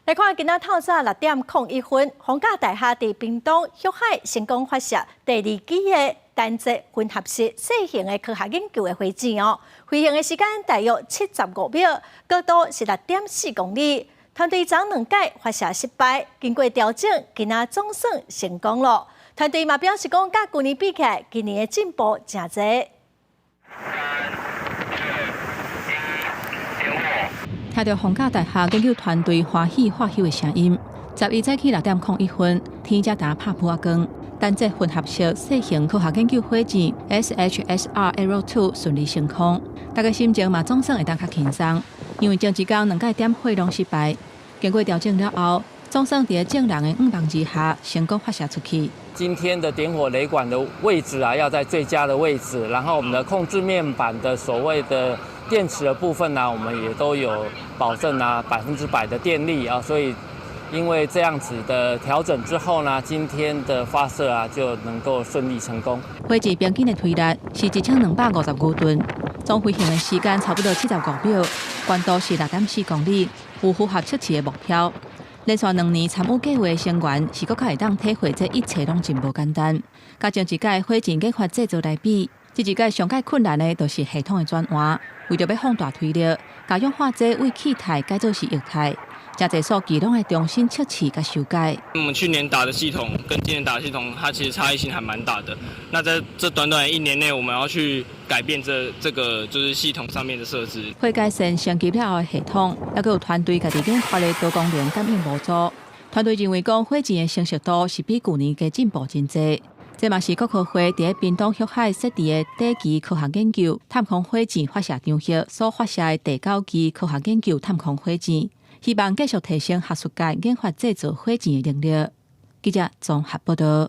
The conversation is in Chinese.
来看今仔透早6:01，逢甲大厦伫屏东旭海成功发射第2期的单节混合式小型的科学研究的火箭哦。飞行的时间大约75秒，高度是6.4公里。团队昨2届发射失败，经过调整，今仔总算成功了。团队嘛表示讲，甲去年比起来，今年的进步真侪。听到逢甲大厦研究团队欢喜喝休的声音，11早起6:01，天才打拍普啊光，单节混合式小型科学研究火箭 SHSR Arrow 2顺利升空，大家心情嘛总算会当较轻松，因为前一天2届点火拢失败，经过调整了后，总算伫正人的5棒之下成功发射出去。今天的点火雷管的位置啊，要在最佳的位置，然后我们的控制面板的所谓的电池的部分呢，我们也都有保证啊100%的电力啊，所以因为这样子的调整之后呢，今天的发射啊就能够顺利成功。火箭平均的推力是1255吨，总飞行的时间差不多75秒，高度是6.4公里，有符合测试的目标。连续2年参与计划的成员是搁较会当体会这一切拢真无简单。甲前一届火箭研发制作来比，这一届上界困难的就是系统的转换，为着要放大推力，加氧化剂为气态改造是液态，真侪数据拢会重新测试甲修改。我们去年打的系统跟今年打的系统，它其实差异性还蛮大的。那在这短短1年内，我们要去改变这个就是系统上面的设置。会改善升级了后的系统，还佫有团队家己研发的多功能感应模组。团队认为讲火箭的成熟度是比去年加进步真侪。这嘛是国科会伫屏东旭海设置的第1期科学研究探空火箭发射场域所发射的第9期科学研究探空火箭，希望继续提升学术界研发制造火箭的能力。记者综合报道。